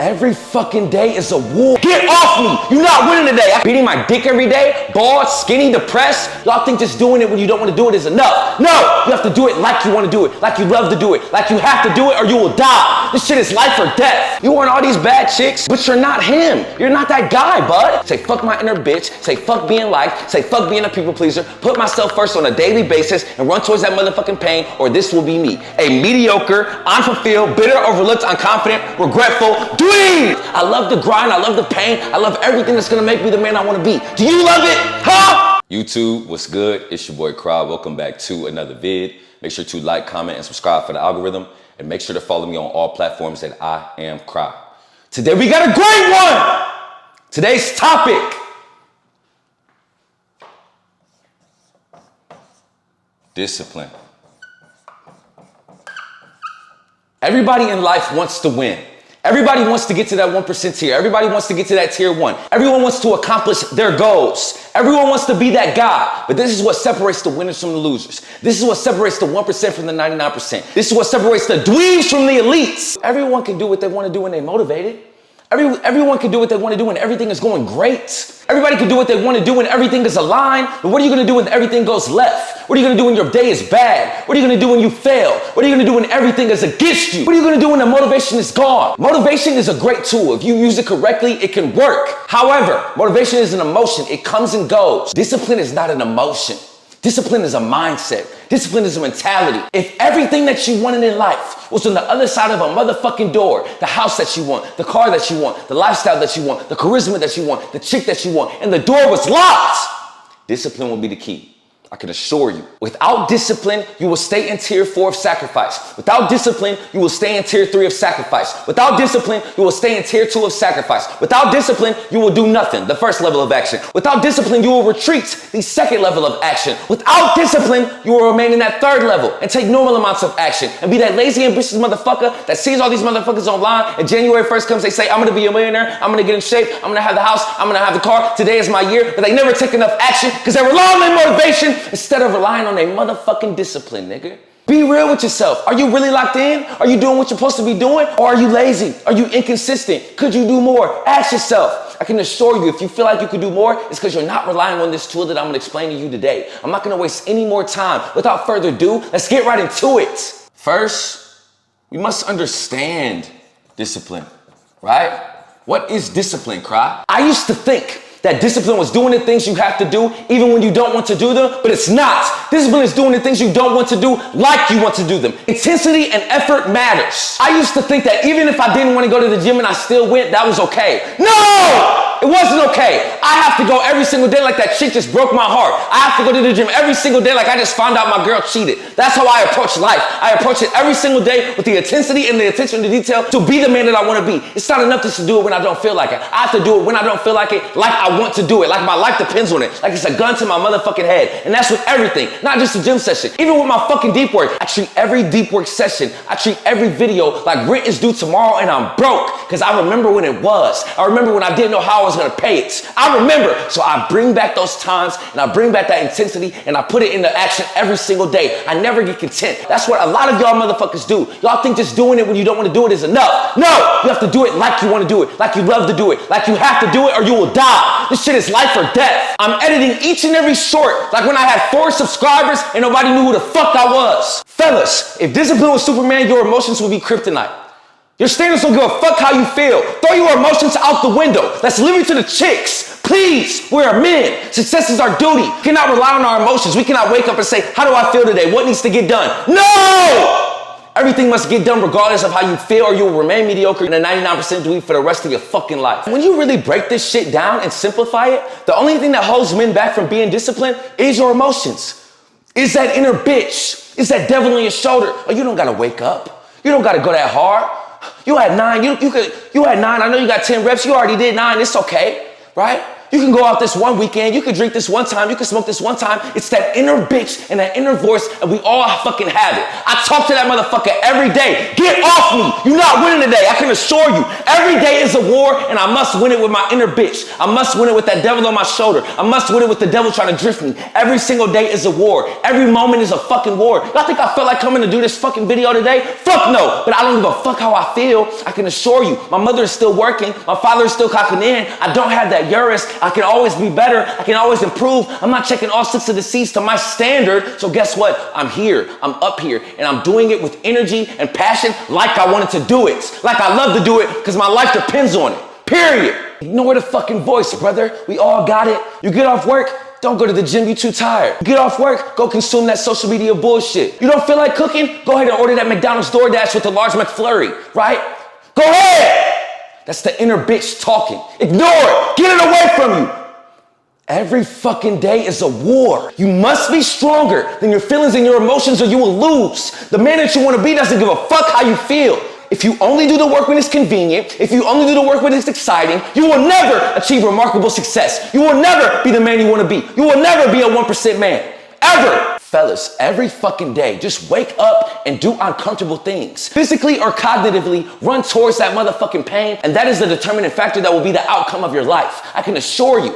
Every fucking day is a war. Get off me! You're not winning today. I'm beating my dick every day, bald, skinny, depressed. Y'all think just doing it when you don't want to do it is enough. No! You have to do it like you want to do it, like you love to do it, like you have to do it or you will die. This shit is life or death. You want all these bad chicks, but you're not him. You're not that guy, bud. Say fuck my inner bitch. Say fuck being liked. Say fuck being a people pleaser. Put myself first on a daily basis and run towards that motherfucking pain, or this will be me. A mediocre, unfulfilled, bitter, overlooked, unconfident, regretful dweeb. I love the grind. I love the pain. I love everything that's gonna make me the man I wanna be. Do you love it? Huh? YouTube, what's good? It's your boy Cry. Welcome back to another vid. Make sure to like, comment, and subscribe for the algorithm. And make sure to follow me on all platforms that I am Cry. Today we got a great one. Today's topic. Discipline. Everybody in life wants to win. Everybody wants to get to that 1% tier. Everybody wants to get to that tier 1. Everyone wants to accomplish their goals. Everyone wants to be that guy. But this is what separates the winners from the losers. This is what separates the 1% from the 99%. This is what separates the dweebs from the elites. Everyone can do what they want to do when they're motivated. Everyone can do what they want to do when everything is going great. Everybody can do what they want to do when everything is aligned. But what are you going to do when everything goes left? What are you going to do when your day is bad? What are you going to do when you fail? What are you going to do when everything is against you? What are you going to do when the motivation is gone? Motivation is a great tool. If you use it correctly, it can work. However, motivation is an emotion. It comes and goes. Discipline is not an emotion. Discipline is a mindset. Discipline is a mentality. If everything that you wanted in life was on the other side of a motherfucking door, the house that you want, the car that you want, the lifestyle that you want, the charisma that you want, the chick that you want, and the door was locked, discipline will be the key. I can assure you. Without discipline, you will stay in tier 4 of sacrifice. Without discipline, you will stay in tier 3 of sacrifice. Without discipline, you will stay in tier 2 of sacrifice. Without discipline, you will do nothing, the first level of action. Without discipline, you will retreat, the second level of action. Without discipline, you will remain in that third level and take normal amounts of action and be that lazy, ambitious motherfucker that sees all these motherfuckers online, and January 1st comes, they say, I'm gonna be a millionaire, I'm gonna get in shape, I'm gonna have the house, I'm gonna have the car, today is my year, but they never take enough action because they rely on their motivation instead of relying on a motherfucking discipline, nigga. Be real with yourself. Are you really locked in? Are you doing what you're supposed to be doing? Or are you lazy? Are you inconsistent? Could you do more? Ask yourself. I can assure you, if you feel like you could do more, it's because you're not relying on this tool that I'm gonna explain to you today. I'm not gonna waste any more time. Without further ado, let's get right into it. First, we must understand discipline, right? What is discipline, Cry? I used to think that discipline was doing the things you have to do even when you don't want to do them, but it's not. Discipline is doing the things you don't want to do like you want to do them. Intensity and effort matters. I used to think that even if I didn't want to go to the gym and I still went, that was okay. No! It wasn't okay. I have to go every single day like that chick just broke my heart. I have to go to the gym every single day like I just found out my girl cheated. That's how I approach life. I approach it every single day with the intensity and the attention to detail to be the man that I want to be. It's not enough just to do it when I don't feel like it. I have to do it when I don't feel like it, like I want to do it, like my life depends on it, like it's a gun to my motherfucking head. And that's with everything, not just a gym session. Even with my fucking deep work, I treat every deep work session, I treat every video like rent is due tomorrow and I'm broke, because I remember when it was. I remember when I didn't know how I was gonna pay it. I remember, so I bring back those times and I bring back that intensity and I put it into action every single day. I never get content. That's what a lot of y'all motherfuckers do. Y'all think just doing it when you don't want to do it is enough. No, you have to do it like you want to do it, like you love to do it, like you have to do it or you will die. This shit is life or death. I'm editing each and every short like when I had 4 subscribers and nobody knew who the fuck I was. Fellas, if discipline was Superman, your emotions would be kryptonite. Your standards don't give a fuck how you feel. Throw your emotions out the window. Let's leave it to the chicks. Please, we're men. Success is our duty. We cannot rely on our emotions. We cannot wake up and say, how do I feel today? What needs to get done? No! Everything must get done regardless of how you feel, or you will remain mediocre and a 99% dweeb for the rest of your fucking life. When you really break this shit down and simplify it, the only thing that holds men back from being disciplined is your emotions. Is that inner bitch. Is that devil on your shoulder. Oh, you don't gotta wake up. You don't gotta go that hard. You had 9, you had 9, I know you got 10 reps, you already did 9, it's okay, right? You can go out this one weekend, you can drink this one time, you can smoke this one time. It's that inner bitch and that inner voice, and we all fucking have it. I talk to that motherfucker every day. Get off me. You're not winning today. I can assure you. Every day is a war, and I must win it with my inner bitch. I must win it with that devil on my shoulder. I must win it with the devil trying to drift me. Every single day is a war. Every moment is a fucking war. Y'all think I felt like coming to do this fucking video today? Fuck no. But I don't give a fuck how I feel. I can assure you. My mother is still working. My father is still clocking in. I don't have that Urus. I can always be better. I can always improve. I'm not checking all 6 of the C's to my standard. So guess what? I'm here. I'm up here. And I'm doing it with energy and passion like I wanted to do it. Like I love to do it because my life depends on it. Period. Ignore the fucking voice, brother. We all got it. You get off work, don't go to the gym, you too tired. You get off work, go consume that social media bullshit. You don't feel like cooking? Go ahead and order that McDonald's DoorDash with the large McFlurry, right? Go ahead. That's the inner bitch talking. Ignore it. Get it away from you. Every fucking day is a war. You must be stronger than your feelings and your emotions or you will lose. The man that you want to be doesn't give a fuck how you feel. If you only do the work when it's convenient, if you only do the work when it's exciting, you will never achieve remarkable success. You will never be the man you want to be. You will never be a 1% man. Ever. Fellas, every fucking day, just wake up and do uncomfortable things. Physically or cognitively, run towards that motherfucking pain, and that is the determining factor that will be the outcome of your life. I can assure you.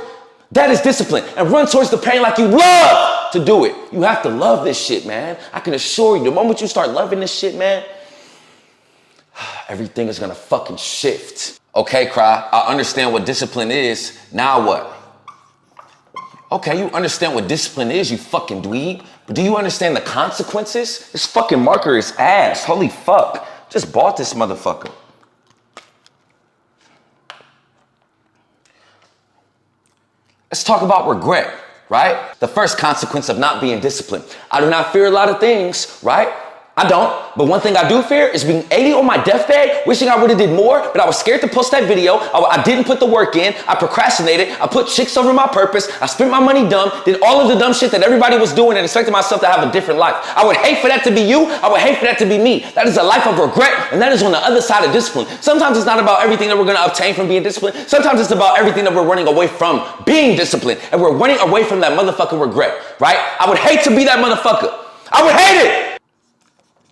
That is discipline. And run towards the pain like you love to do it. You have to love this shit, man. I can assure you, the moment you start loving this shit, man, everything is gonna fucking shift. Okay, Cry, I understand what discipline is. Now what? Okay, you understand what discipline is, you fucking dweeb. But do you understand the consequences? This fucking marker is ass. Holy fuck. Just bought this motherfucker. Let's talk about regret, right? The first consequence of not being disciplined. I do not fear a lot of things, right? I don't, but one thing I do fear is being 80 on my deathbed, wishing I would have did more, but I was scared to post that video. I didn't put the work in. I procrastinated. I put chicks over my purpose. I spent my money dumb, did all of the dumb shit that everybody was doing and expected myself to have a different life. I would hate for that to be you. I would hate for that to be me. That is a life of regret, and that is on the other side of discipline. Sometimes it's not about everything that we're going to obtain from being disciplined. Sometimes it's about everything that we're running away from being disciplined, and we're running away from that motherfucking regret, right? I would hate to be that motherfucker. I would hate it.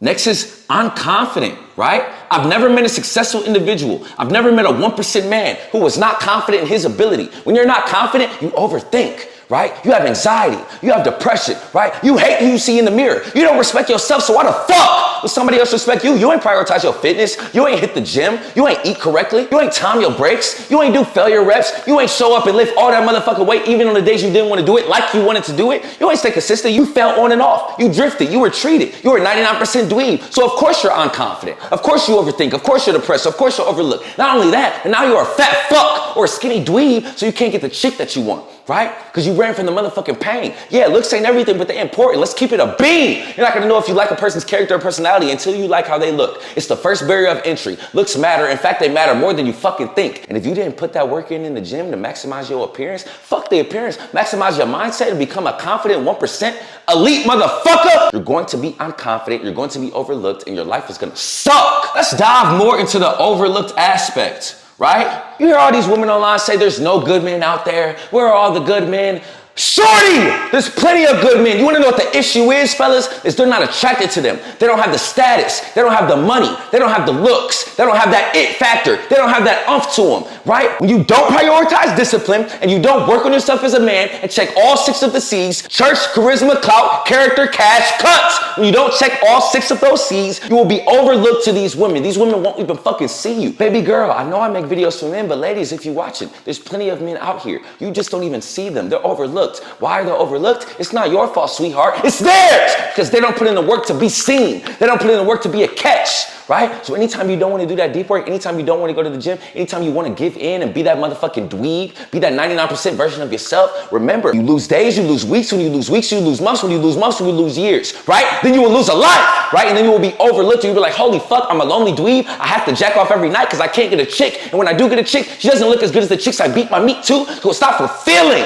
Next is unconfident, right? I've never met a successful individual. I've never met a 1% man who was not confident in his ability. When you're not confident, you overthink, right? You have anxiety. You have depression, right? You hate who you see in the mirror. You don't respect yourself, so why the fuck would somebody else respect you? You ain't prioritize your fitness. You ain't hit the gym. You ain't eat correctly. You ain't time your breaks. You ain't do failure reps. You ain't show up and lift all that motherfucking weight even on the days you didn't want to do it like you wanted to do it. You ain't stay consistent. You fell on and off. You drifted. You retreated. You were 99% dweeb. So of course you're unconfident. Of course you overthink. Of course you're depressed. Of course you're overlooked. Not only that, but now you're a fat fuck or a skinny dweeb, so you can't get the chick that you want, right? Because you ran from the motherfucking pain. Yeah, looks ain't everything, but they're important. Let's keep it a beam. You're not gonna know if you like a person's character or personality until you like how they look. It's the first barrier of entry. Looks matter. In fact, they matter more than you fucking think. And if you didn't put that work in the gym to maximize your appearance, fuck the appearance. Maximize your mindset and become a confident 1% elite motherfucker. You're going to be unconfident. You're going to be overlooked, and your life is gonna suck. Let's dive more into the overlooked aspect. Right? You hear all these women online say there's no good men out there. Where are all the good men? Shorty, there's plenty of good men. You want to know what the issue is, fellas? Is they're not attracted to them. They don't have the status. They don't have the money. They don't have the looks. They don't have that it factor. They don't have that umph to them, right? When you don't prioritize discipline and you don't work on yourself as a man and check all 6 of the C's, church, charisma, clout, character, cash, cuts. When you don't check all 6 of those C's, you will be overlooked to these women. These women won't even fucking see you. Baby girl, I know I make videos for men, but ladies, if you're watching, there's plenty of men out here. You just don't even see them. They're overlooked. Why are they overlooked? It's not your fault, sweetheart. It's theirs, because they don't put in the work to be seen. They don't put in the work to be a catch, right? So anytime you don't want to do that deep work, anytime you don't want to go to the gym, anytime you want to give in and be that motherfucking dweeb, be that 99% version of yourself, remember, you lose days, you lose weeks. When you lose weeks, you lose months. When you lose months, you lose years, right? Then you will lose a life, right? And then you will be overlooked. You'll be like, holy fuck, I'm a lonely dweeb. I have to jack off every night because I can't get a chick. And when I do get a chick, she doesn't look as good as the chicks I beat my meat to, so it's not fulfilling.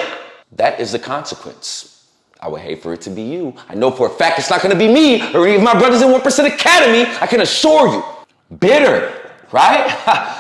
That is the consequence. I would hate for it to be you. I know for a fact it's not going to be me or any of my brothers in 1% Academy. I can assure you. Bitter, right?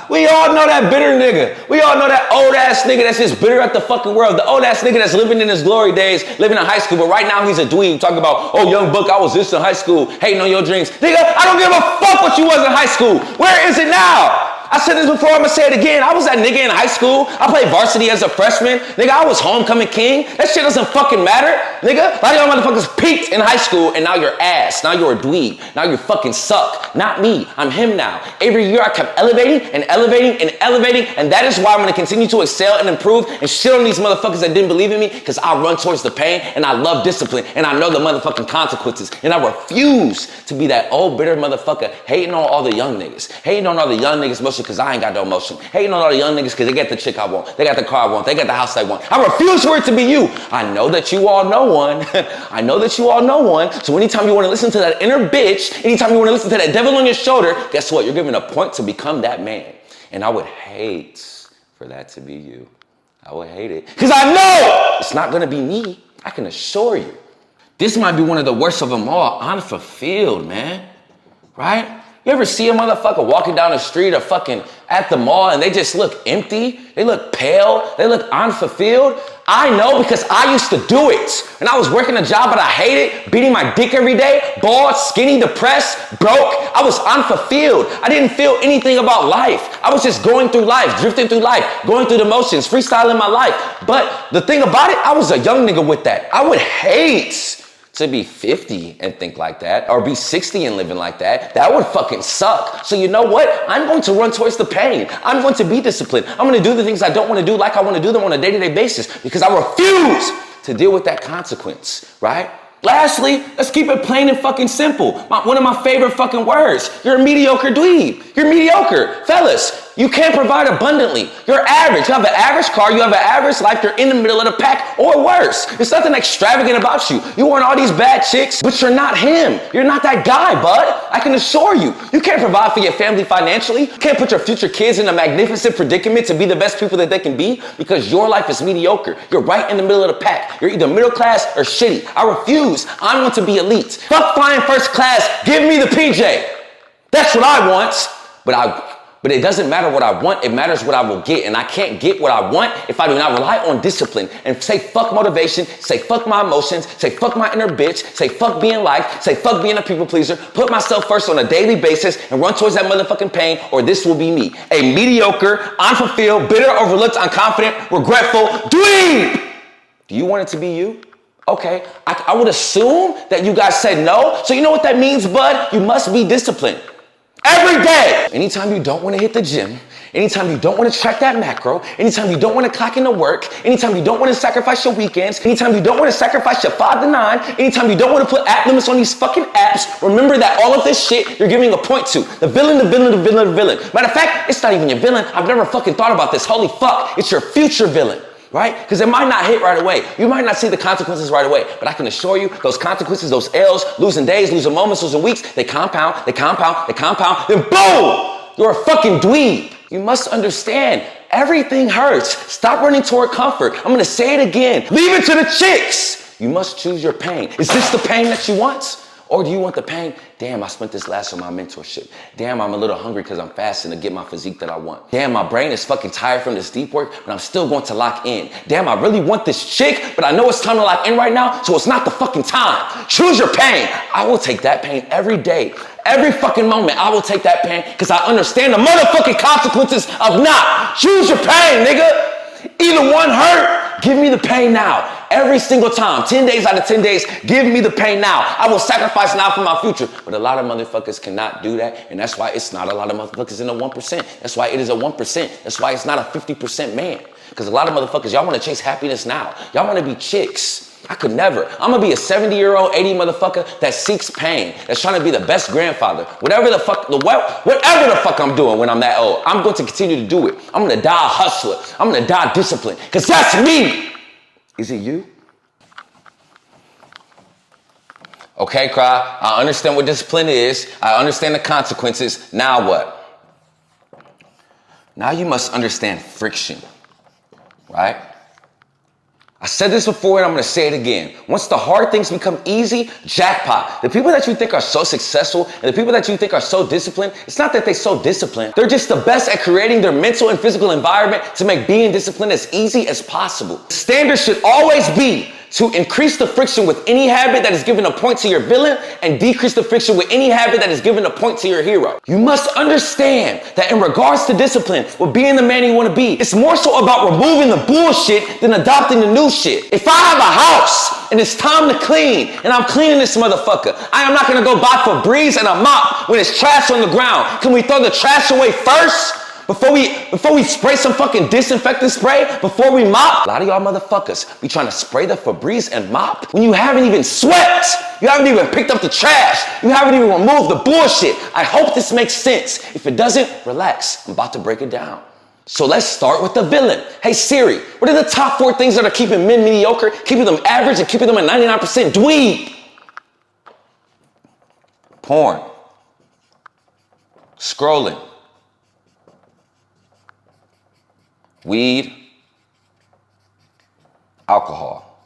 We all know that bitter nigga. We all know that old ass nigga that's just bitter at the fucking world. The old ass nigga that's living in his glory days, living in high school, but right now he's a dweeb talking about, oh, young buck, I was this in high school, hating on your dreams. Nigga, I don't give a fuck what you was in high school. Where is it now? I said this before, I'm gonna say it again. I was that nigga in high school. I played varsity as a freshman. Nigga, I was homecoming king. That shit doesn't fucking matter. Nigga, a lot of y'all motherfuckers peaked in high school and now you're ass. Now you're a dweeb. Now you fucking suck. Not me. I'm him now. Every year I kept elevating and elevating and elevating, and that is why I'm gonna continue to excel and improve and shit on these motherfuckers that didn't believe in me, because I run towards the pain and I love discipline and I know the motherfucking consequences, and I refuse to be that old bitter motherfucker hating on all the young niggas. Hating on all the young niggas mostly because I ain't got no emotion. Hating on all the young niggas because they got the chick I want. They got the car I want. They got the house I want. I refuse for it to be you. I know that you all know one. I know that you all know one. So anytime you want to listen to that inner bitch, anytime you want to listen to that devil on your shoulder, guess what? You're given a point to become that man. And I would hate for that to be you. I would hate it. Because I know it's not going to be me. I can assure you. This might be one of the worst of them all. Unfulfilled, man. Right? You ever see a motherfucker walking down the street or fucking at the mall and they just look empty? They look pale. They look unfulfilled. I know because I used to do it. And I was working a job, but I hated, beating my dick every day, bald, skinny, depressed, broke. I was unfulfilled. I didn't feel anything about life. I was just going through life, drifting through life, going through the motions, freestyling my life. But the thing about it, I was a young nigga with that. I would hate to be 50 and think like that, or be 60 and living like that. That would fucking suck. So you know what? I'm going to run towards the pain. I'm going to be disciplined. I'm going to do the things I don't want to do like I want to do them on a day-to-day basis, because I refuse to deal with that consequence, right? Lastly, let's keep it plain and fucking simple. One of my favorite fucking words. You're a mediocre dweeb. You're mediocre. Fellas, you can't provide abundantly. You're average. You have an average car. You have an average life. You're in the middle of the pack, or worse. There's nothing extravagant about you. You want all these bad chicks, but you're not him. You're not that guy, bud. I can assure you. You can't provide for your family financially. You can't put your future kids in a magnificent predicament to be the best people that they can be, because your life is mediocre. You're right in the middle of the pack. You're either middle class or shitty. I refuse. I want to be elite. Fuck flying first class. Give me the PJ. That's what I want. But it doesn't matter what I want. It matters what I will get. And I can't get what I want if I do not rely on discipline and say fuck motivation, say fuck my emotions, say fuck my inner bitch, say fuck being liked, say fuck being a people pleaser, put myself first on a daily basis and run towards that motherfucking pain, or this will be me. A mediocre, unfulfilled, bitter, overlooked, unconfident, regretful dweeb. Do you want it to be you? Okay, I would assume that you guys said no. So you know what that means, bud? You must be disciplined. Every day. Anytime you don't want to hit the gym, anytime you don't want to track that macro, anytime you don't want to clock into work, anytime you don't want to sacrifice your weekends, anytime you don't want to sacrifice your 5 to 9, anytime you don't want to put app limits on these fucking apps, remember that all of this shit you're giving a point to. The villain, the villain, the villain, the villain. Matter of fact, it's not even your villain. I've never fucking thought about this. Holy fuck, it's your future villain. Right? Because it might not hit right away. You might not see the consequences right away. But I can assure you, those consequences, those L's, losing days, losing moments, losing weeks, they compound, they compound, they compound, then boom! You're a fucking dweeb. You must understand, everything hurts. Stop running toward comfort. I'm going to say it again. Leave it to the chicks. You must choose your pain. Is this the pain that you want? Or do you want the pain? Damn, I spent this last on my mentorship. Damn, I'm a little hungry because I'm fasting to get my physique that I want. Damn, my brain is fucking tired from this deep work, but I'm still going to lock in. Damn, I really want this chick, but I know it's time to lock in right now, so it's not the fucking time. Choose your pain. I will take that pain every day. Every fucking moment, I will take that pain because I understand the motherfucking consequences of not. Choose your pain, nigga. Either one hurt, give me the pain now. Every single time, 10 days out of 10 days, give me the pain now. I will sacrifice now for my future. But a lot of motherfuckers cannot do that. And that's why it's not a lot of motherfuckers in the 1%. That's why it is a 1%. That's why it's not a 50% man. Because a lot of motherfuckers, y'all want to chase happiness now. Y'all want to be chicks. I could never. I'm going to be a 70-year-old, 80 motherfucker that seeks pain, that's trying to be the best grandfather. Whatever the fuck I'm doing when I'm that old, I'm going to continue to do it. I'm going to die a hustler. I'm going to die disciplined. Because that's me. Is it you? Okay, Cry, I understand what discipline is. I understand the consequences. Now what? Now you must understand friction, right? I said this before and I'm gonna say it again. Once the hard things become easy, jackpot. The people that you think are so successful and the people that you think are so disciplined, it's not that they're so disciplined. They're just the best at creating their mental and physical environment to make being disciplined as easy as possible. The standard should always be to increase the friction with any habit that is giving a point to your villain and decrease the friction with any habit that is giving a point to your hero. You must understand that in regards to discipline, with being the man you want to be, it's more so about removing the bullshit than adopting the new shit. If I have a house and it's time to clean and I'm cleaning this motherfucker, I am not going to go buy Febreze and a mop when it's trash on the ground. Can we throw the trash away first? Before we spray some fucking disinfectant spray, before we mop? A lot of y'all motherfuckers be trying to spray the Febreze and mop when you haven't even swept. You haven't even picked up the trash. You haven't even removed the bullshit. I hope this makes sense. If it doesn't, relax. I'm about to break it down. So let's start with the villain. Hey Siri, what are the top 4 things that are keeping men mediocre, keeping them average, and keeping them at 99% dweeb? Porn. Scrolling. Weed, alcohol.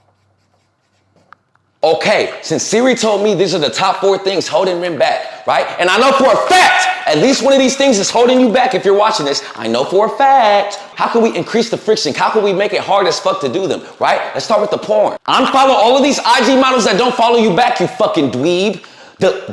Okay, since Siri told me these are the top 4 things holding men back, right? And I know for a fact, at least one of these things is holding you back if you're watching this. I know for a fact. How can we increase the friction? How can we make it hard as fuck to do them, right? Let's start with the porn. Unfollow all of these IG models that don't follow you back, you fucking dweeb.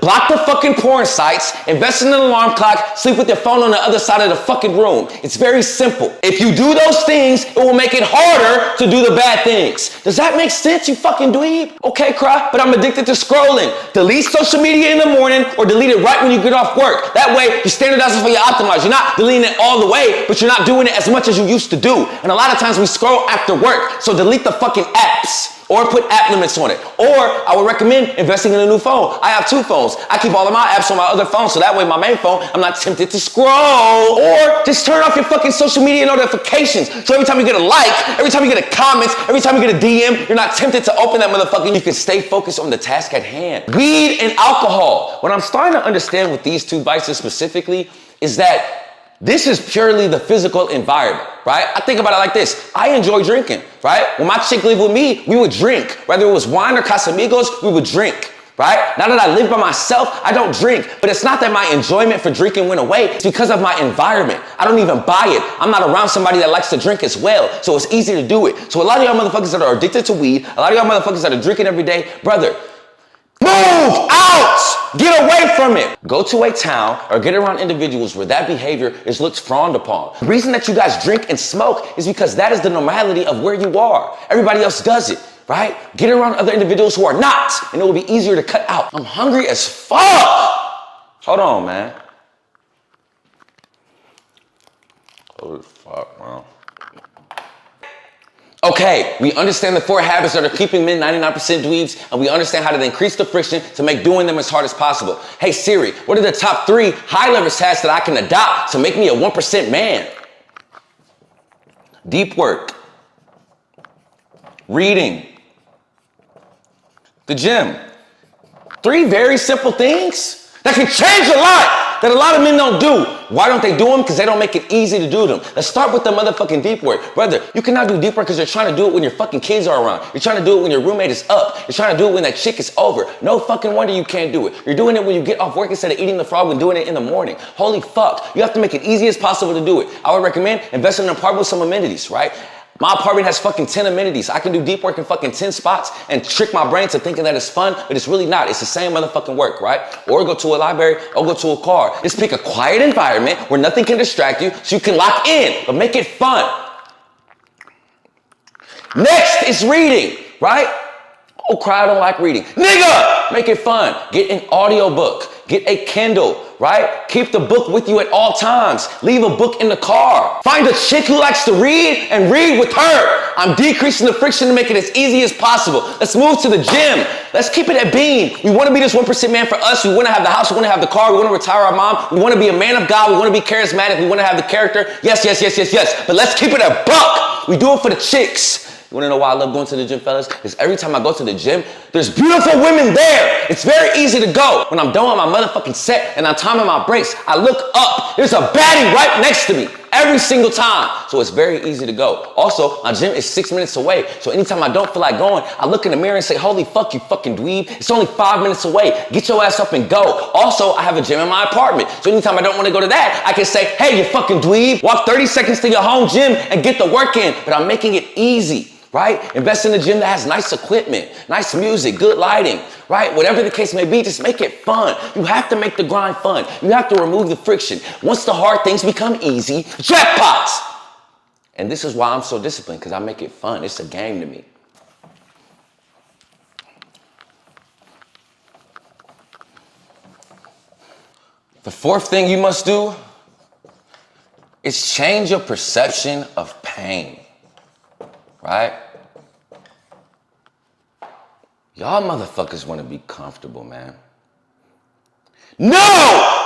Block the fucking porn sites, invest in an alarm clock, sleep with your phone on the other side of the fucking room. It's very simple. If you do those things, it will make it harder to do the bad things. Does that make sense, you fucking dweeb? Okay, cry, but I'm addicted to scrolling. Delete social media in the morning or delete it right when you get off work. That way, you're standardizing for your optimize. You're not deleting it all the way, but you're not doing it as much as you used to do. And a lot of times we scroll after work, so delete the fucking apps. Or put app limits on it. Or I would recommend investing in a new phone. I have 2 phones. I keep all of my apps on my other phone, so that way my main phone, I'm not tempted to scroll. Or just turn off your fucking social media notifications. So every time you get a like, every time you get a comment, every time you get a DM, you're not tempted to open that motherfucker. You can stay focused on the task at hand. Weed and alcohol. What I'm starting to understand with these 2 vices specifically is that this is purely the physical environment, right? I think about it like this. I enjoy drinking, right? When my chick lived with me, we would drink. Whether it was wine or Casamigos, we would drink, right? Now that I live by myself, I don't drink. But it's not that my enjoyment for drinking went away. It's because of my environment. I don't even buy it. I'm not around somebody that likes to drink as well. So it's easy to do it. So a lot of y'all motherfuckers that are addicted to weed, a lot of y'all motherfuckers that are drinking every day, brother, move out! Get away from it. Go to a town or get around individuals where that behavior is looked frowned upon. The reason that you guys drink and smoke is because that is the normality of where you are. Everybody else does it, right? Get around other individuals who are not, and it will be easier to cut out. I'm hungry as fuck. Hold on, man. Holy fuck, man. Okay, we understand the 4 habits that are keeping men 99% dweebs, and we understand how to increase the friction to make doing them as hard as possible. Hey Siri, what are the top 3 high leverage tasks that I can adopt to make me a 1% man? Deep work, reading, the gym. 3 very simple things that can change your life that a lot of men don't do. Why don't they do them? Because they don't make it easy to do them. Let's start with the motherfucking deep work. Brother, you cannot do deep work because you're trying to do it when your fucking kids are around. You're trying to do it when your roommate is up. You're trying to do it when that chick is over. No fucking wonder you can't do it. You're doing it when you get off work instead of eating the frog and doing it in the morning. Holy fuck. You have to make it easy as possible to do it. I would recommend investing in an apartment with some amenities, right? My apartment has fucking 10 amenities. I can do deep work in fucking 10 spots and trick my brain to thinking that it's fun, but it's really not. It's the same motherfucking work, right? Or go to a library or go to a car. Just pick a quiet environment where nothing can distract you so you can lock in, but make it fun. Next is reading, right? Oh, cry, I don't like reading. Nigga, make it fun. Get an audiobook. Get a Kindle, right? Keep the book with you at all times. Leave a book in the car. Find a chick who likes to read and read with her. I'm decreasing the friction to make it as easy as possible. Let's move to the gym. Let's keep it at being. We want to be this 1% man for us. We want to have the house. We want to have the car. We want to retire our mom. We want to be a man of God. We want to be charismatic. We want to have the character. Yes, yes, yes, yes, yes. But let's keep it a buck. We do it for the chicks. You wanna know why I love going to the gym, fellas? Because every time I go to the gym, there's beautiful women there. It's very easy to go. When I'm done with my motherfucking set and I'm timing my breaks, I look up. There's a baddie right next to me. every single time. So it's very easy to go. Also, my gym is 6 minutes away. So anytime I don't feel like going, I look in the mirror and say, holy fuck, you fucking dweeb. It's only 5 minutes away. Get your ass up and go. Also, I have a gym in my apartment. So anytime I don't want to go to that, I can say, hey, you fucking dweeb. Walk 30 seconds to your home gym and get the work in. But I'm making it easy. Right? Invest in a gym that has nice equipment, nice music, good lighting, right? Whatever the case may be, just make it fun. You have to make the grind fun. You have to remove the friction. Once the hard things become easy, jackpots. And this is why I'm so disciplined, because I make it fun. It's a game to me. The fourth thing you must do is change your perception of pain. Right? Y'all motherfuckers want to be comfortable, man. No!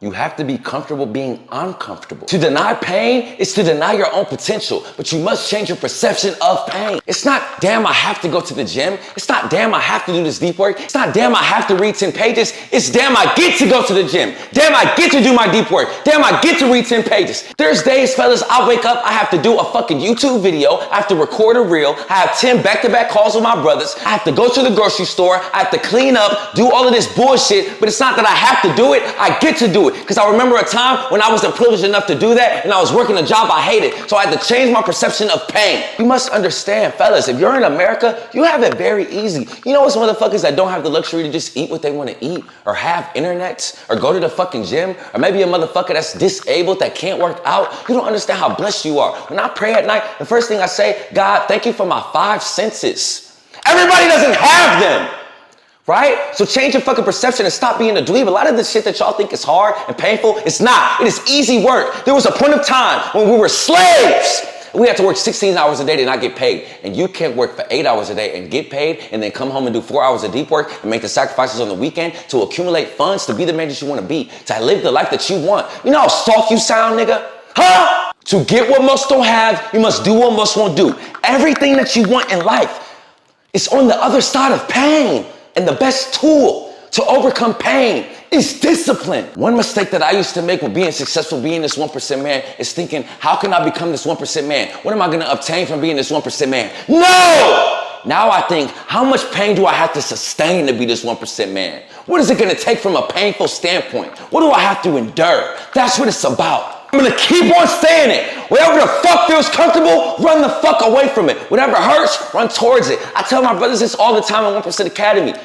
You have to be comfortable being uncomfortable. To deny pain is to deny your own potential, but you must change your perception of pain. It's not, damn, I have to go to the gym. It's not, damn, I have to do this deep work. It's not, damn, I have to read 10 pages. It's, damn, I get to go to the gym. Damn, I get to do my deep work. Damn, I get to read 10 pages. There's days, fellas, I wake up, I have to do a fucking YouTube video. I have to record a reel. I have 10 back-to-back calls with my brothers. I have to go to the grocery store. I have to clean up, do all of this bullshit, but it's not that I have to do it. I get to do it. Because I remember a time when I wasn't privileged enough to do that and I was working a job I hated. So I had to change my perception of pain. You must understand, fellas, if you're in America, you have it very easy. You know what's motherfuckers that don't have the luxury to just eat what they want to eat or have internets or go to the fucking gym or maybe a motherfucker that's disabled that can't work out? You don't understand how blessed you are. When I pray at night, the first thing I say, God, thank you for my 5 senses. Everybody doesn't have them. Right? So change your fucking perception and stop being a dweeb. A lot of the shit that y'all think is hard and painful, it's not. It is easy work. There was a point of time when we were slaves. We had to work 16 hours a day to not get paid. And you can't work for 8 hours a day and get paid and then come home and do 4 hours of deep work and make the sacrifices on the weekend to accumulate funds to be the man that you want to be, to live the life that you want. You know how soft you sound, nigga? Huh? To get what most don't have, you must do what most won't do. Everything that you want in life is on the other side of pain. And the best tool to overcome pain is discipline. One mistake that I used to make with being successful, being this 1% man, is thinking, how can I become this 1% man? What am I going to obtain from being this 1% man? No! Now I think, how much pain do I have to sustain to be this 1% man? What is it going to take from a painful standpoint? What do I have to endure? That's what it's about. I'm gonna keep on saying it. Whatever the fuck feels comfortable, run the fuck away from it. Whatever hurts, run towards it. I tell my brothers this all the time in 1% Academy.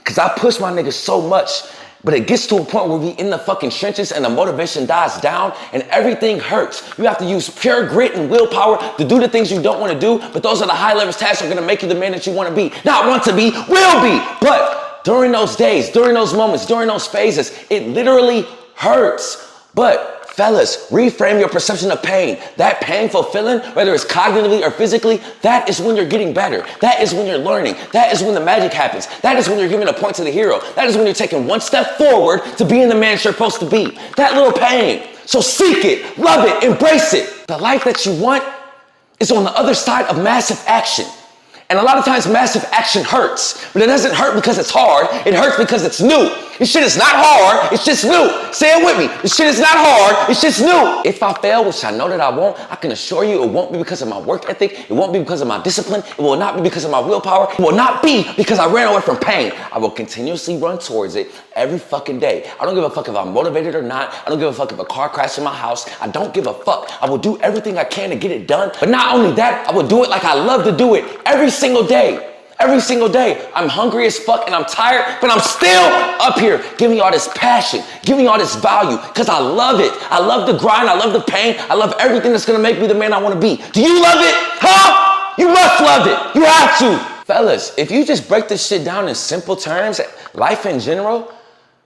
Cause I push my niggas so much, but it gets to a point where we in the fucking trenches and the motivation dies down and everything hurts. You have to use pure grit and willpower to do the things you don't want to do, but those are the high leverage tasks that are gonna make you the man that you want to be. Not want to be, will be. But during those days, during those moments, during those phases, it literally hurts. But fellas, reframe your perception of pain. That painful feeling, whether it's cognitively or physically, that is when you're getting better. That is when you're learning. That is when the magic happens. That is when you're giving a point to the hero. That is when you're taking one step forward to being the man you're supposed to be. That little pain. So seek it, love it, embrace it. The life that you want is on the other side of massive action. And a lot of times massive action hurts, but it doesn't hurt because it's hard. It hurts because it's new. This shit is not hard, it's just new. Say it with me. This shit is not hard, it's just new. If I fail, which I know that I won't, I can assure you it won't be because of my work ethic. It won't be because of my discipline. It will not be because of my willpower. It will not be because I ran away from pain. I will continuously run towards it every fucking day. I don't give a fuck if I'm motivated or not. I don't give a fuck if a car crashes in my house. I don't give a fuck. I will do everything I can to get it done. But not only that, I will do it like I love to do it every single day. Every single day. I'm hungry as fuck and I'm tired, but I'm still up here giving y'all this passion, giving y'all this value, because I love it. I love the grind. I love the pain. I love everything that's going to make me the man I want to be. Do you love it? Huh? You must love it. You have to. Fellas, if you just break this shit down in simple terms, life in general,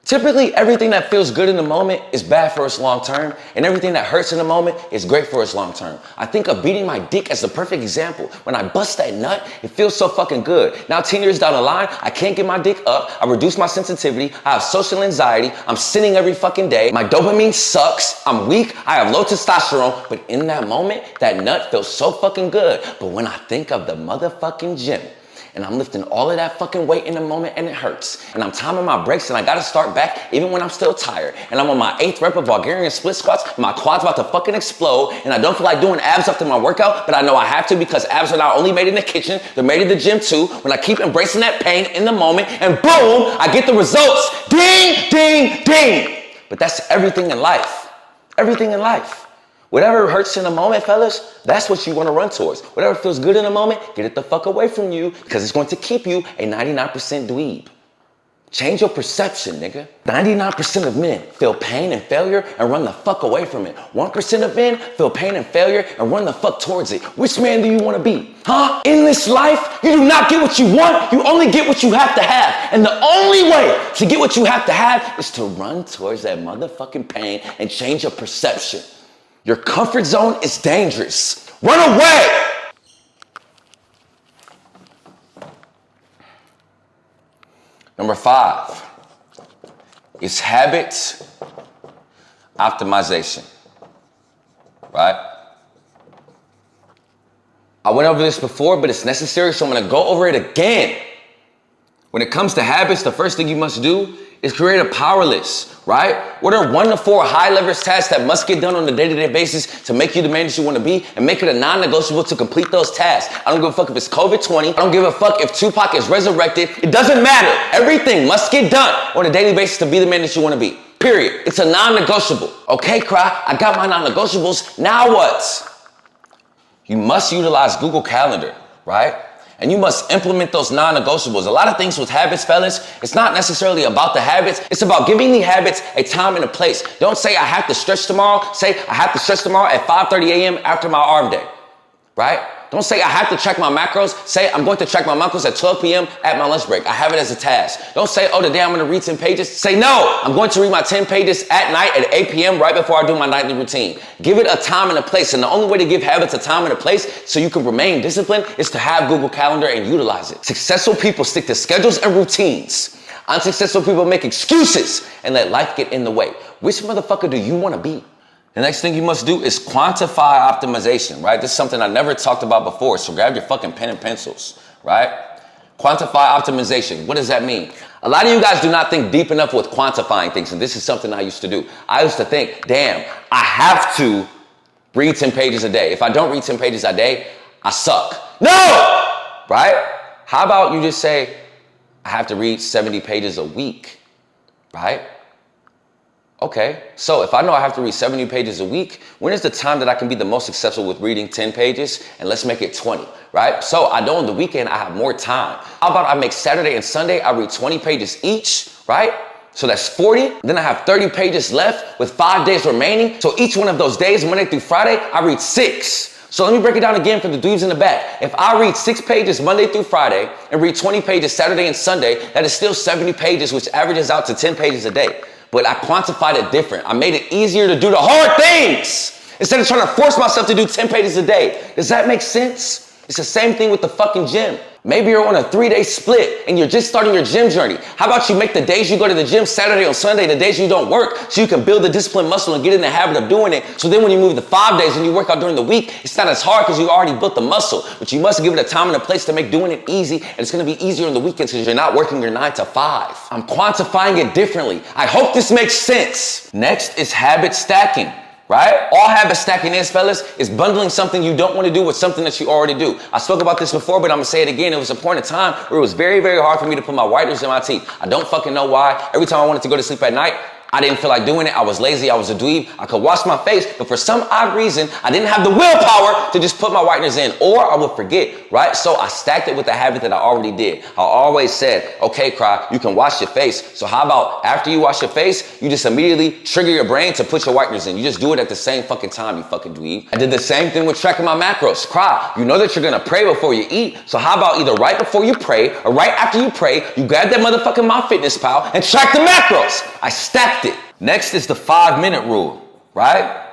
typically everything that feels good in the moment is bad for us long term, and everything that hurts in the moment is great for us long term. I think of beating my dick as the perfect example. When I bust that nut, it feels so fucking good. Now 10 years down the line, I can't get my dick up. I reduce my sensitivity. I have social anxiety. I'm sinning every fucking day. My dopamine sucks. I'm weak. I have low testosterone. But in that moment, that nut feels so fucking good. But when I think of the motherfucking gym, and I'm lifting all of that fucking weight in the moment and it hurts. And I'm timing my breaks and I gotta start back even when I'm still tired. And I'm on my 8th rep of Bulgarian split squats, and my quad's about to fucking explode, and I don't feel like doing abs after my workout, but I know I have to because abs are not only made in the kitchen, they're made in the gym too. When I keep embracing that pain in the moment, and boom, I get the results. Ding, ding, ding. But that's everything in life. Everything in life. Whatever hurts in the moment, fellas, that's what you want to run towards. Whatever feels good in the moment, get it the fuck away from you because it's going to keep you a 99% dweeb. Change your perception, nigga. 99% of men feel pain and failure and run the fuck away from it. 1% of men feel pain and failure and run the fuck towards it. Which man do you want to be? Huh? In this life, you do not get what you want. You only get what you have to have. And the only way to get what you have to have is to run towards that motherfucking pain and change your perception. Your comfort zone is dangerous. Run away! Number 5 is habit optimization, right? I went over this before, but it's necessary, so I'm gonna go over it again. When it comes to habits, the first thing you must do is create a power list, right? What are 1 to 4 high leverage tasks that must get done on a day-to-day basis to make you the man that you want to be, and make it a non-negotiable to complete those tasks. I don't give a fuck if it's COVID-20. I don't give a fuck if Tupac is resurrected. It doesn't matter. Everything must get done on a daily basis to be the man that you want to be. Period. It's a non-negotiable. Okay, Cry, I got my non-negotiables. Now what? You must utilize Google Calendar, right? And you must implement those non-negotiables. A lot of things with habits, fellas, it's not necessarily about the habits. It's about giving the habits a time and a place. Don't say I have to stretch tomorrow. Say I have to stretch tomorrow at 5:30 a.m. after my arm day, right? Don't say I have to check my macros. Say I'm going to check my macros at 12 p.m. at my lunch break. I have it as a task. Don't say, oh, today I'm going to read 10 pages. Say, no, I'm going to read my 10 pages at night at 8 p.m. right before I do my nightly routine. Give it a time and a place. And the only way to give habits a time and a place so you can remain disciplined is to have Google Calendar and utilize it. Successful people stick to schedules and routines. Unsuccessful people make excuses and let life get in the way. Which motherfucker do you want to be? The next thing you must do is quantify optimization, right? This is something I never talked about before, so grab your fucking pen and pencils, right? Quantify optimization. What does that mean? A lot of you guys do not think deep enough with quantifying things, and this is something I used to do. I used to think, damn, I have to read 10 pages a day. If I don't read 10 pages a day, I suck. No! Right? How about you just say, I have to read 70 pages a week, right? Okay, so if I know I have to read 70 pages a week, when is the time that I can be the most successful with reading 10 pages? And let's make it 20, right? So I know on the weekend I have more time. How about I make Saturday and Sunday, I read 20 pages each, right? So that's 40. Then I have 30 pages left with 5 days remaining. So each one of those days, Monday through Friday, I read 6. So let me break it down again for the dudes in the back. If I read 6 pages Monday through Friday and read 20 pages Saturday and Sunday, that is still 70 pages, which averages out to 10 pages a day. But I quantified it different. I made it easier to do the hard things instead of trying to force myself to do 10 pages a day. Does that make sense? It's the same thing with the fucking gym. Maybe you're on a 3-day split and you're just starting your gym journey. How about you make the days you go to the gym Saturday or Sunday, the days you don't work, so you can build the discipline muscle and get in the habit of doing it. So then when you move to 5 days and you work out during the week, it's not as hard because you already built the muscle. But you must give it a time and a place to make doing it easy. And it's going to be easier on the weekends because you're not working your 9 to 5. I'm quantifying it differently. I hope this makes sense. Next is habit stacking. Right? All habit stacking is, fellas, is bundling something you don't want to do with something that you already do. I spoke about this before, but I'm going to say it again. It was a point in time where it was very, very hard for me to put my whiteners in my teeth. I don't fucking know why. Every time I wanted to go to sleep at night, I didn't feel like doing it. I was lazy. I was a dweeb. I could wash my face, but for some odd reason, I didn't have the willpower to just put my whiteners in, or I would forget, right? So I stacked it with the habit that I already did. I always said, okay, Cry, you can wash your face. So how about after you wash your face, you just immediately trigger your brain to put your whiteners in. You just do it at the same fucking time, you fucking dweeb. I did the same thing with tracking my macros. Cry, you know that you're gonna pray before you eat. So how about either right before you pray or right after you pray, you grab that motherfucking MyFitnessPal and track the macros. I stacked it. Next is the 5-minute rule, right?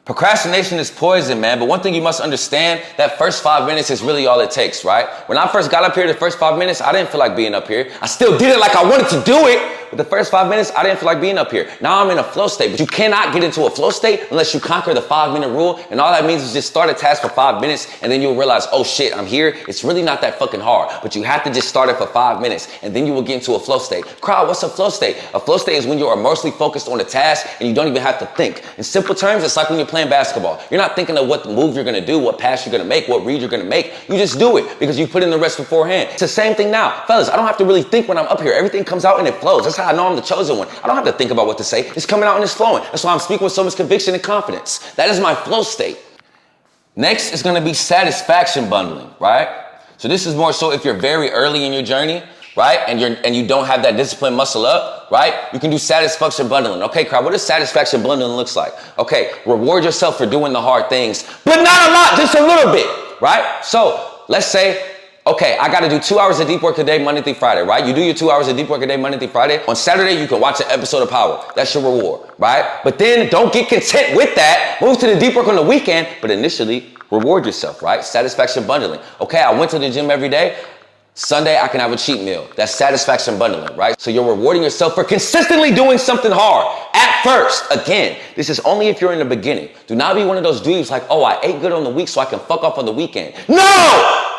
Procrastination is poison, man. But one thing you must understand, that first 5 minutes is really all it takes, right? When I first got up here, the first 5 minutes, I didn't feel like being up here. I still did it like I wanted to do it, but the first 5 minutes, I didn't feel like being up here. Now I'm in a flow state, but you cannot get into a flow state unless you conquer the 5-minute rule. And all that means is just start a task for 5 minutes, and then you'll realize, oh shit, I'm here. It's really not that fucking hard, but you have to just start it for 5 minutes, and then you will get into a flow state. Crowd, what's a flow state? A flow state is when you are mostly focused on a task and you don't even have to think. In simple terms, it's like when you're playing basketball. You're not thinking of what move you're gonna do, what pass you're gonna make, what read you're gonna make. You just do it because you put in the rest beforehand. It's the same thing now. Fellas, I don't have to really think when I'm up here. Everything comes out and it flows. That's how I know I'm the chosen one. I don't have to think about what to say. It's coming out and it's flowing. That's why I'm speaking with so much conviction and confidence. That is my flow state. Next is gonna be satisfaction bundling, right? So this is more so if you're very early in your journey, right? And you don't have that discipline muscle up, right? You can do satisfaction bundling. Okay, crowd, what does satisfaction bundling looks like? Okay, reward yourself for doing the hard things, but not a lot, just a little bit, right? So let's say, okay, I gotta do 2 hours of deep work a day, Monday through Friday, right? You do your 2 hours of deep work a day, Monday through Friday. On Saturday, you can watch an episode of Power. That's your reward, right? But then don't get content with that. Move to the deep work on the weekend, but initially reward yourself, right? Satisfaction bundling. Okay, I went to the gym every day. Sunday, I can have a cheat meal. That's satisfaction bundling, right? So you're rewarding yourself for consistently doing something hard at first. Again, this is only if you're in the beginning. Do not be one of those dudes like, oh, I ate good on the week so I can fuck off on the weekend. No!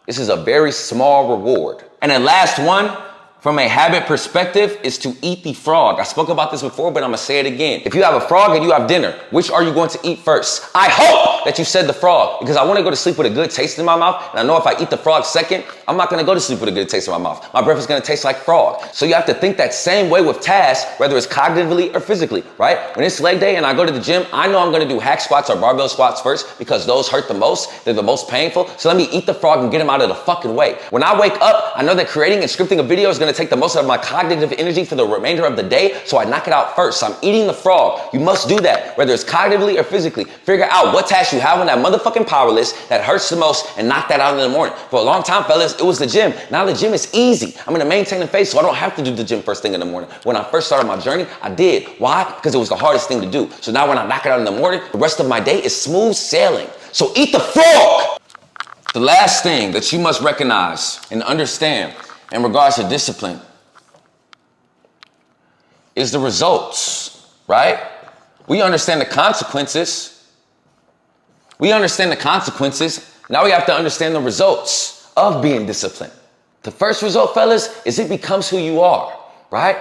This is a very small reward. And the last one, from a habit perspective, is to eat the frog. I spoke about this before, but I'm gonna say it again. If you have a frog and you have dinner, which are you going to eat first? I hope that you said the frog, because I wanna go to sleep with a good taste in my mouth, and I know if I eat the frog second, I'm not gonna go to sleep with a good taste in my mouth. My breath is gonna taste like frog. So you have to think that same way with tasks, whether it's cognitively or physically, right? When it's leg day and I go to the gym, I know I'm gonna do hack squats or barbell squats first because those hurt the most, they're the most painful. So let me eat the frog and get them out of the fucking way. When I wake up, I know that creating and scripting a video is gonna take the most of my cognitive energy for the remainder of the day, so I knock it out first. So I'm eating the frog. You must do that, whether it's cognitively or physically. Figure out what task you have on that motherfucking power list that hurts the most and knock that out in the morning. For a long time, fellas, it was the gym. Now the gym is easy. I'm gonna maintain the face, so I don't have to do the gym first thing in the morning. When I first started my journey, I did. Why? Because it was the hardest thing to do. So now when I knock it out in the morning, the rest of my day is smooth sailing. So eat the frog! The last thing that you must recognize and understand in regards to discipline is the results, right? We understand the consequences. We understand the consequences. Now we have to understand the results of being disciplined. The first result, fellas, is it becomes who you are, right?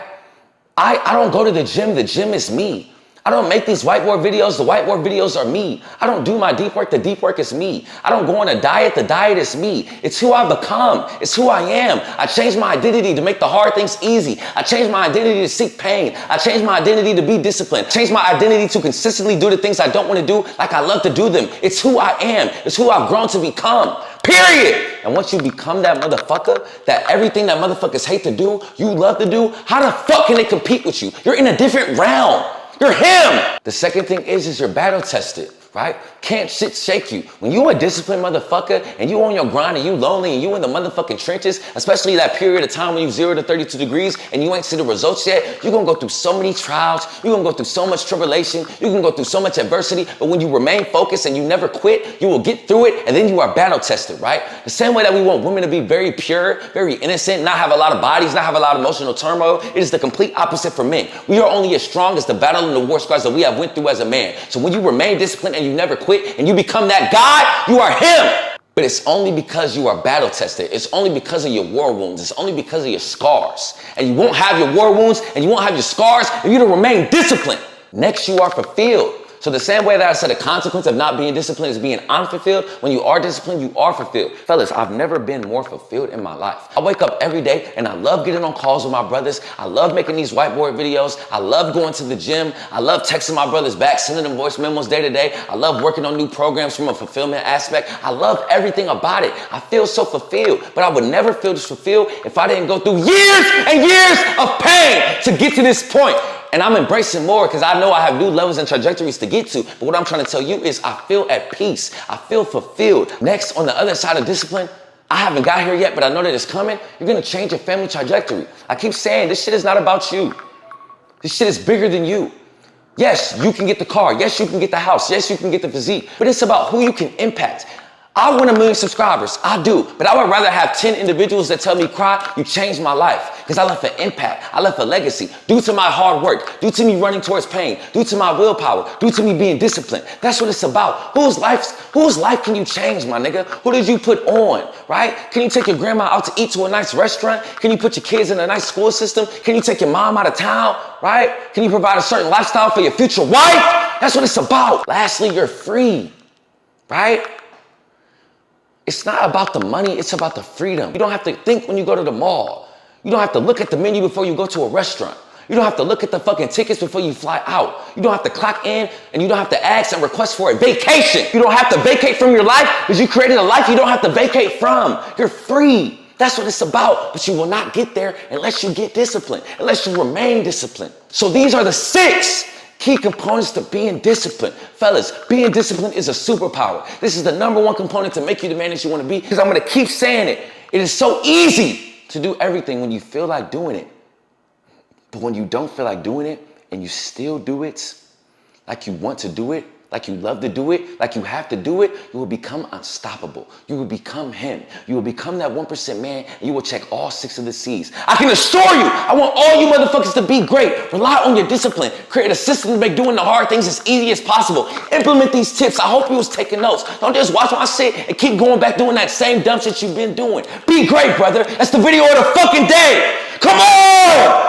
I don't go to the gym is me. I don't make these whiteboard videos, the whiteboard videos are me. I don't do my deep work, the deep work is me. I don't go on a diet, the diet is me. It's who I become, it's who I am. I changed my identity to make the hard things easy. I changed my identity to seek pain. I changed my identity to be disciplined. I changed my identity to consistently do the things I don't want to do like I love to do them. It's who I am, it's who I've grown to become. Period. And once you become that motherfucker, that everything that motherfuckers hate to do, you love to do, how the fuck can they compete with you? You're in a different realm. You're him. The second thing is you're battle tested, right? Can't shit shake you. When you a disciplined motherfucker and you on your grind and you lonely and you in the motherfucking trenches, especially that period of time when you 0 to 32 degrees and you ain't seen the results yet, you're gonna go through so many trials, you're gonna go through so much tribulation, you're gonna go through so much adversity, but when you remain focused and you never quit, you will get through it and then you are battle tested, right? The same way that we want women to be very pure, very innocent, not have a lot of bodies, not have a lot of emotional turmoil, it is the complete opposite for men. We are only as strong as the battle and the war scars that we have went through as a man. So when you remain disciplined and you never quit and you become that guy, you are him. But it's only because you are battle tested. It's only because of your war wounds. It's only because of your scars. And you won't have your war wounds and you won't have your scars if you don't remain disciplined. Next, you are fulfilled. So the same way that I said the consequence of not being disciplined is being unfulfilled, when you are disciplined, you are fulfilled. Fellas, I've never been more fulfilled in my life. I wake up every day and I love getting on calls with my brothers. I love making these whiteboard videos. I love going to the gym. I love texting my brothers back, sending them voice memos day to day. I love working on new programs from a fulfillment aspect. I love everything about it. I feel so fulfilled, but I would never feel this fulfilled if I didn't go through years and years of pain to get to this point. And I'm embracing more because I know I have new levels and trajectories to get to. But what I'm trying to tell you is I feel at peace. I feel fulfilled. Next, on the other side of discipline, I haven't got here yet, but I know that it's coming. You're going to change your family trajectory. I keep saying this shit is not about you. This shit is bigger than you. Yes, you can get the car. Yes, you can get the house. Yes, you can get the physique. But it's about who you can impact. I want 1 million subscribers, I do, but I would rather have 10 individuals that tell me, Cry, you changed my life, because I left an impact, I left a legacy, due to my hard work, due to me running towards pain, due to my willpower, due to me being disciplined. That's what it's about. Whose life can you change, my nigga? Who did you put on, right? Can you take your grandma out to eat to a nice restaurant? Can you put your kids in a nice school system? Can you take your mom out of town, right? Can you provide a certain lifestyle for your future wife? That's what it's about. Lastly, you're free, right? It's not about the money, it's about the freedom. You don't have to think when you go to the mall. You don't have to look at the menu before you go to a restaurant. You don't have to look at the fucking tickets before you fly out. You don't have to clock in and you don't have to ask and request for a vacation. You don't have to vacate from your life because you created a life you don't have to vacate from. You're free. That's what it's about. But you will not get there unless you get disciplined, unless you remain disciplined. So these are the 6 key components to being disciplined. Fellas, being disciplined is a superpower. This is the #1 component to make you the man that you want to be, because I'm going to keep saying it. It is so easy to do everything when you feel like doing it. But when you don't feel like doing it and you still do it like you want to do it, like you love to do it, like you have to do it, you will become unstoppable. You will become him. You will become that 1% man, and you will check all 6 of the C's. I can assure you, I want all you motherfuckers to be great. Rely on your discipline. Create a system to make doing the hard things as easy as possible. Implement these tips. I hope you was taking notes. Don't just watch my shit and keep going back doing that same dumb shit you've been doing. Be great, brother. That's the video of the fucking day. Come on!